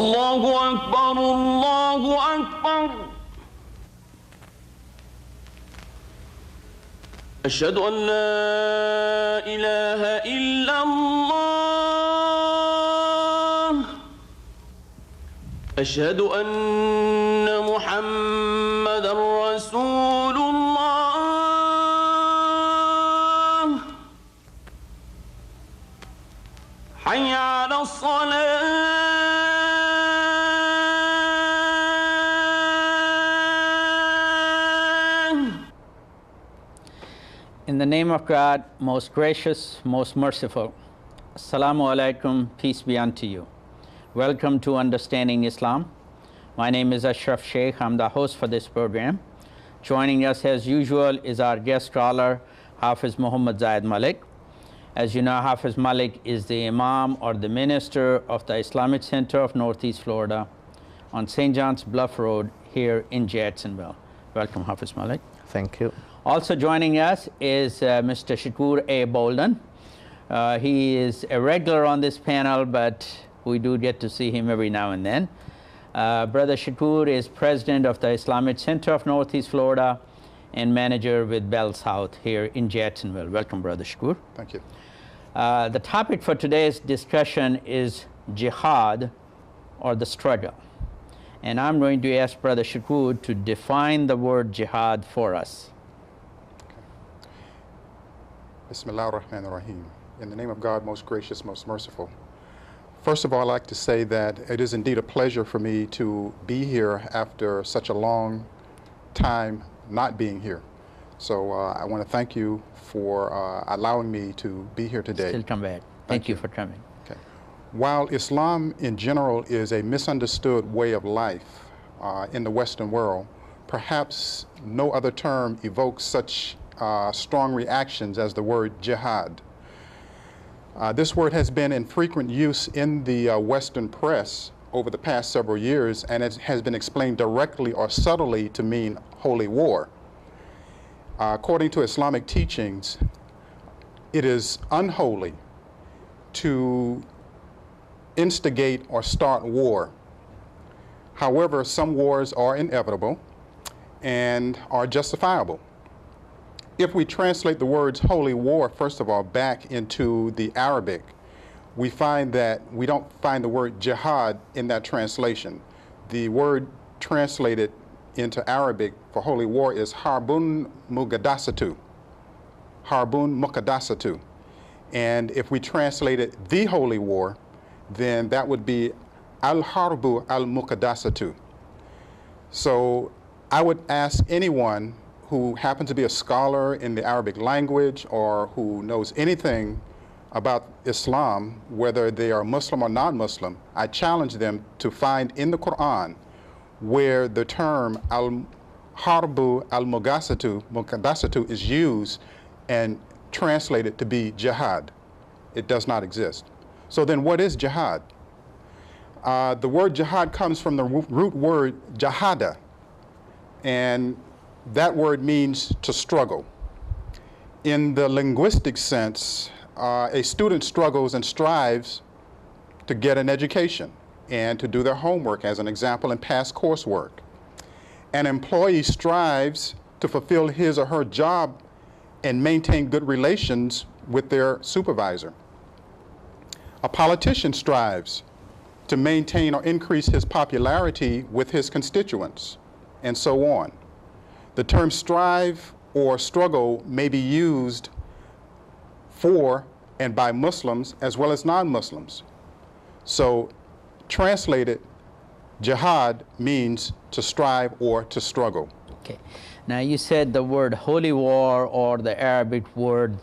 الله أكبر الله أكبر أشهد أن لا إله إلا الله أشهد أن محمدا رسول الله حي على الصلاة In the name of God, most gracious, most merciful. Assalamu alaikum, peace be unto you. Welcome to Understanding Islam. My name is Ashraf Sheikh. I'm the host for this program. Joining us as usual is our guest scholar, Hafiz Imam Zaid Malik. As you know, Hafiz Malik is the Imam or the minister of the Islamic Center of Northeast Florida on St. John's Bluff Road here in Jacksonville. Welcome, Hafiz Malik. Thank you. Also joining us is Mr. Shakur Bolden. He is a regular on this panel, but we do get to see him every now and then. Brother Shakur is president of the Islamic Center of Northeast Florida and manager with Bell South here in Jacksonville. Welcome, Brother Shakur. Thank you. The topic for today's discussion is jihad, or the struggle. And I'm going to ask Brother Shakur to define the word jihad for us. Bismillah ar-Rahman ar-Rahim. In the name of God, most gracious, most merciful. First of all, I'd like to say that it is indeed a pleasure for me to be here after such a long time not being here. So I want to thank you for allowing me to be here today. Still come back. Thank you for coming. Okay. While Islam in general is a misunderstood way of life in the Western world, perhaps no other term evokes such strong reactions as the word jihad. This word has been in frequent use in the Western press over the past several years, and it has been explained directly or subtly to mean holy war. According to Islamic teachings, it is unholy to instigate or start war. However, some wars are inevitable and are justifiable. If we translate the words holy war, first of all, back into the Arabic, we find that we don't find the word jihad in that translation. The word translated into Arabic for holy war is harbun muqaddasatu. Harbun muqaddasatu. And if we translated the holy war, then that would be al-harbu al-muqaddasatu. So I would ask anyone who happens to be a scholar in the Arabic language or who knows anything about Islam, whether they are Muslim or non-Muslim, I challenge them to find in the Quran where the term al-harbu al-muqaddasatu is used and translated to be jihad. It does not exist. So then what is jihad? The word jihad comes from the root word jahada, and that word means to struggle. In the linguistic sense, a student struggles and strives to get an education and to do their homework, as an example, and pass coursework. An employee strives to fulfill his or her job and maintain good relations with their supervisor. A politician strives to maintain or increase his popularity with his constituents, and so on. The term strive or struggle may be used for and by Muslims as well as non-Muslims. So translated, jihad means to strive or to struggle. Okay. Now you said the word holy war, or the Arabic word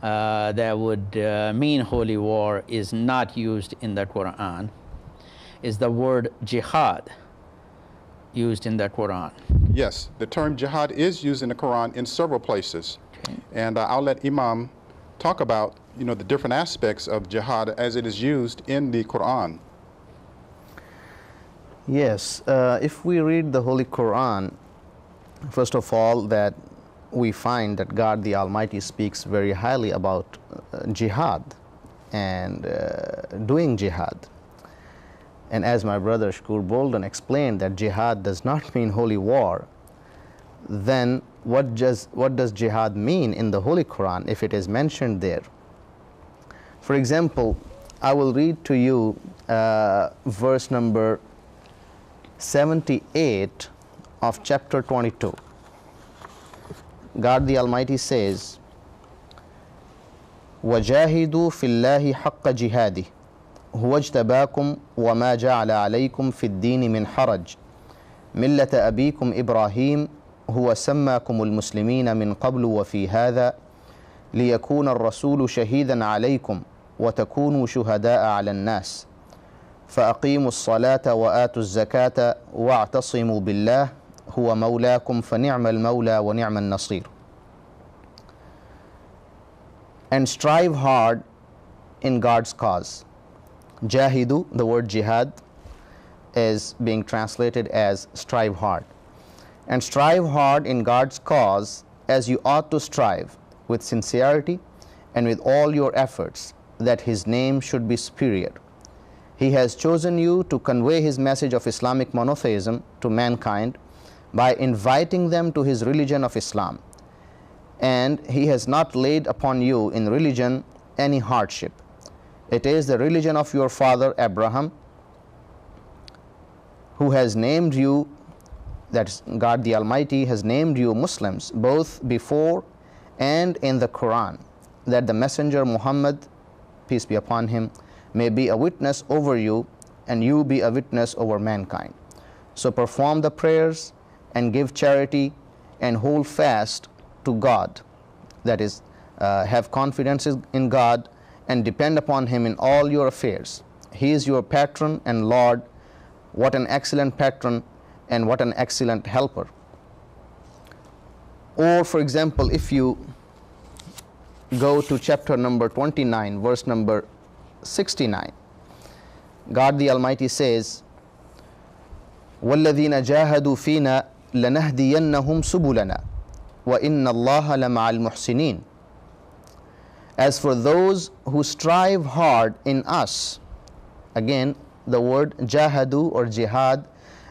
that would mean holy war, is not used in the Quran. Is the word jihad used in the Quran? Yes, the term jihad is used in the Quran in several places. Okay. And I'll let Imam talk about, the different aspects of jihad as it is used in the Quran. Yes, if we read the Holy Quran, first of all, that we find that God the Almighty speaks very highly about jihad and doing jihad. And as my brother Shakur Bolden explained that jihad does not mean holy war, then what does jihad mean in the Holy Quran if it is mentioned there? For example, I will read to you verse number 78 of chapter 22. God the Almighty says, وَجَاهِدُوا فِي اللَّهِ حَقَّ جِهَادِهِ هُوَ اجْتَبَاكُمْ وَمَا جَعَلَ عَلَيْكُمْ فِي الدِّينِ مِنْ حَرَجٍ مِلَّةَ أَبِيكُمْ إِبْرَاهِيمَ هُوَ سَمَّاكُمُ الْمُسْلِمِينَ مِنْ قَبْلُ وَفِي هَذَا لِيَكُونَ الرَّسُولُ شَهِيدًا عَلَيْكُمْ وَتَكُونُوا شُهَدَاءَ عَلَى النَّاسِ فَأَقِيمُوا الصَّلَاةَ وَآتُوا الزَّكَاةَ وَاعْتَصِمُوا بِاللَّهِ هُوَ مَوْلَاكُمْ فَنِعْمَ الْمَوْلَى وَنِعْمَ النَّصِيرُ. And strive hard in God's cause. Jahidu, the word jihad, is being translated as strive hard. And strive hard in God's cause as you ought to strive, with sincerity and with all your efforts, that His name should be superior. He has chosen you to convey His message of Islamic monotheism to mankind by inviting them to His religion of Islam. And He has not laid upon you in religion any hardship. It is the religion of your father Abraham, who has named you, that is God the Almighty has named you Muslims, both before and in the Quran, that the Messenger Muhammad, peace be upon him, may be a witness over you, and you be a witness over mankind. So perform the prayers and give charity and hold fast to God, that is, have confidence in God and depend upon Him in all your affairs. He is your patron and Lord. What an excellent patron and what an excellent helper. Or for example, if you go to chapter number 29, verse number 69, God the Almighty says, وَالَّذِينَ جَاهَدُوا فِينَا لَنَهْدِيَنَّهُمْ سُبُلَنَا وَإِنَّ اللَّهَ لَمَعَ الْمُحْسِنِينَ. As for those who strive hard in us, again the word jahadu or jihad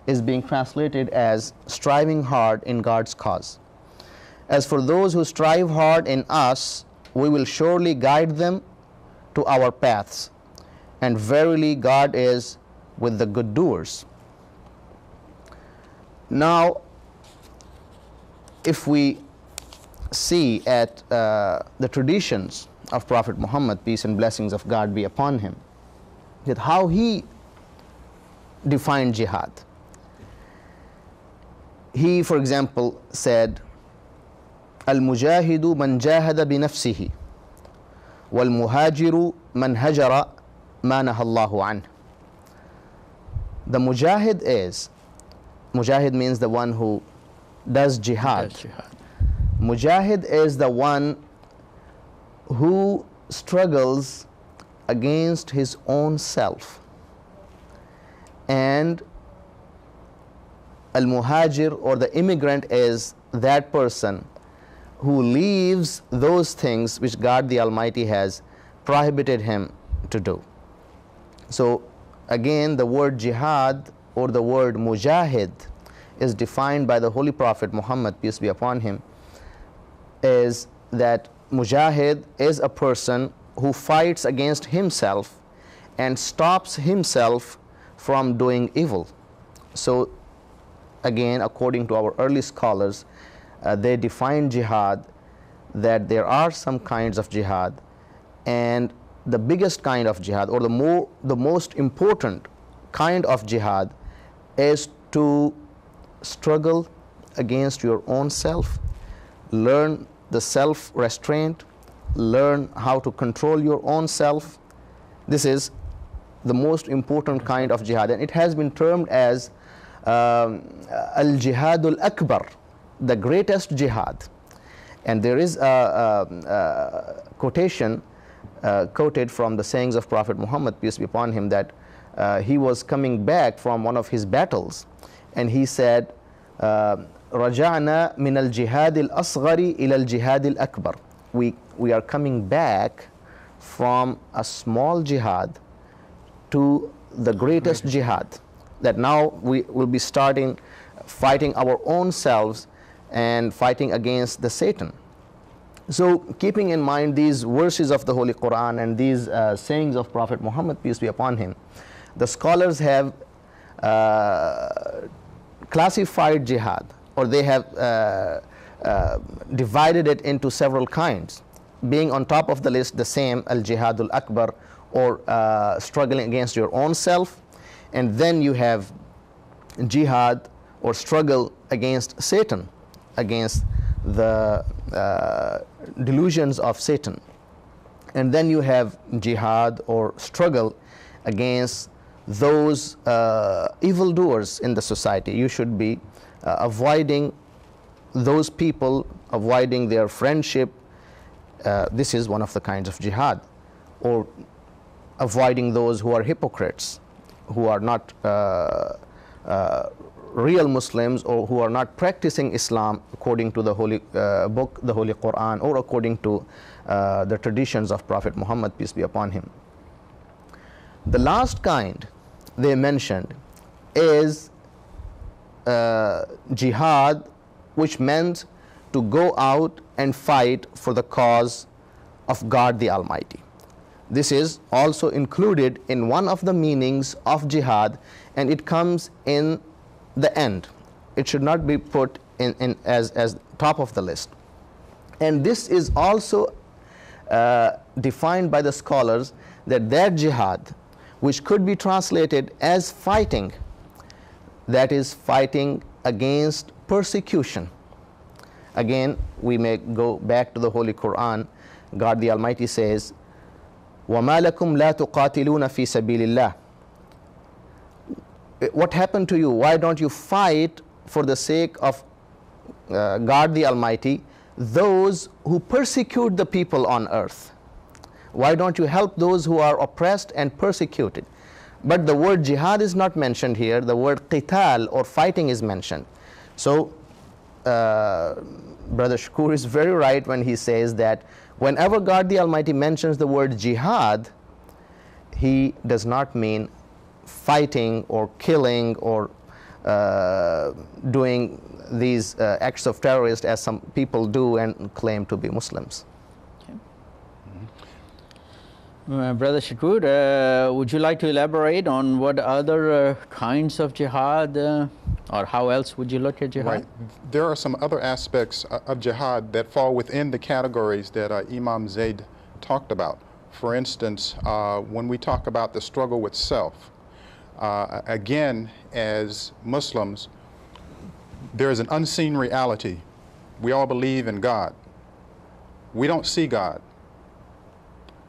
is being translated as striving hard in God's cause. As for those who strive hard in us, we will surely guide them to our paths, and verily God is with the good doers. Now, if we see at the traditions of Prophet Muhammad, peace and blessings of God be upon him, that how he defined jihad. He, for example, said, Al-mujahidu man jahada bi nafsihi, wal-muhajiru man hajara ma nahallahu anh. The mujahid means the one who does jihad. Mujahid is the one who struggles against his own self. And al-muhajir or the immigrant is that person who leaves those things which God the Almighty has prohibited him to do. So again, the word jihad or the word mujahid is defined by the Holy Prophet Muhammad, peace be upon him, is that mujahid is a person who fights against himself and stops himself from doing evil. So again, according to our early scholars, they define jihad that there are some kinds of jihad, and the biggest kind of jihad, or the most important kind of jihad, is to struggle against your own self, learn the self-restraint, learn how to control your own self. This is the most important kind of jihad, and it has been termed as al-jihadul akbar, the greatest jihad. And there is a quotation quoted from the sayings of Prophet Muhammad, peace be upon him, that he was coming back from one of his battles, and he said, رجعنا من الجهاد الأصغر إلى الجهاد الأكبر. We are coming back from a small jihad to the greatest jihad, that now we will be starting fighting our own selves and fighting against the Satan. So keeping in mind these verses of the Holy Quran and these sayings of Prophet Muhammad, peace be upon him, the scholars have classified jihad, or they have divided it into several kinds, being on top of the list the same al-jihadul akbar, or struggling against your own self, and then you have jihad or struggle against Satan, against the delusions of Satan, and then you have jihad or struggle against those evildoers in the society. You should be avoiding those people, avoiding their friendship. This is one of the kinds of jihad. Or avoiding those who are hypocrites, who are not real Muslims, or who are not practicing Islam according to the holy book, the Holy Quran, or according to the traditions of Prophet Muhammad, peace be upon him. The last kind they mentioned is jihad, which meant to go out and fight for the cause of God the Almighty. This is also included in one of the meanings of jihad, and it comes in the end. It should not be put in as top of the list. And this is also defined by the scholars, that jihad, which could be translated as fighting, that is fighting against persecution. Again, we may go back to the Holy Quran. God the Almighty says, وَمَا لَكُمْ لَا تُقَاتِلُونَ فِي سَبِيلِ اللَّهِ. What happened to you? Why don't you fight for the sake of God the Almighty, those who persecute the people on earth? Why don't you help those who are oppressed and persecuted? But the word jihad is not mentioned here. The word qital, or fighting, is mentioned. So Brother Shakur is very right when he says that whenever God the Almighty mentions the word jihad, he does not mean fighting or killing or doing these acts of terrorist as some people do and claim to be Muslims. Brother Shakur, would you like to elaborate on what other kinds of jihad, or how else would you look at jihad? Right. There are some other aspects of jihad that fall within the categories that Imam Zaid talked about. For instance, when we talk about the struggle with self, again, as Muslims, there is an unseen reality. We all believe in God. We don't see God,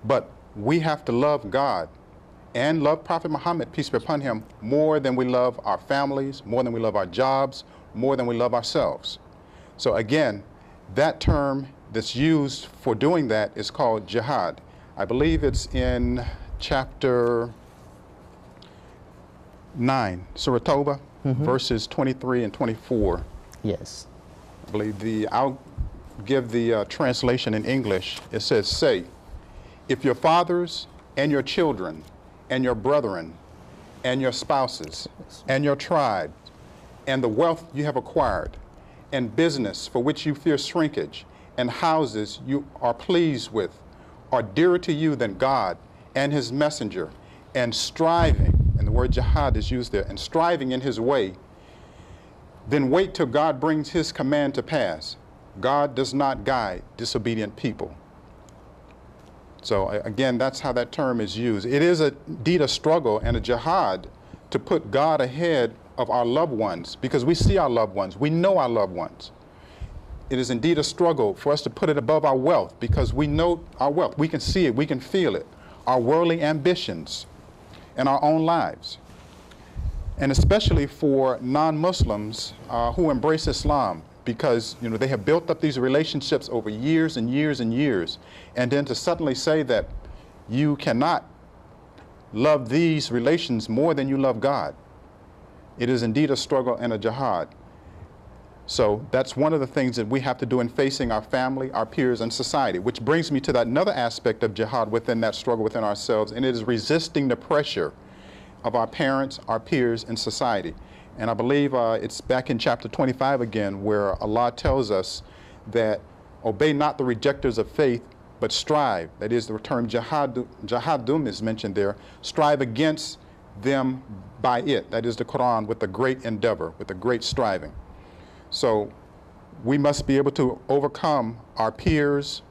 but we have to love God and love Prophet Muhammad, peace be upon him, more than we love our families, more than we love our jobs, more than we love ourselves. So again, that term that's used for doing that is called jihad. I believe it's in chapter 9, Surah Tawbah, verses 23 and 24. Yes. I believe I'll give the translation in English. It says, say, if your fathers and your children and your brethren and your spouses and your tribe and the wealth you have acquired and business for which you fear shrinkage and houses you are pleased with are dearer to you than God and his messenger, and striving, and the word jihad is used there, and striving in his way, then wait till God brings his command to pass. God does not guide disobedient people. So again, that's how that term is used. It is indeed a struggle and a jihad to put God ahead of our loved ones, because we see our loved ones, we know our loved ones. It is indeed a struggle for us to put it above our wealth, because we know our wealth, we can see it, we can feel it, our worldly ambitions and our own lives. And especially for non-Muslims who embrace Islam, because they have built up these relationships over years and years and years, and then to suddenly say that you cannot love these relations more than you love God. It is indeed a struggle and a jihad. So that's one of the things that we have to do in facing our family, our peers, and society, which brings me to that another aspect of jihad within that struggle within ourselves, and it is resisting the pressure of our parents, our peers in society. And I believe it's back in chapter 25 again, where Allah tells us that obey not the rejectors of faith, but strive. That is, the term jihadum is mentioned there. Strive against them by it. That is the Quran, with a great endeavor, with a great striving. So we must be able to overcome our peers,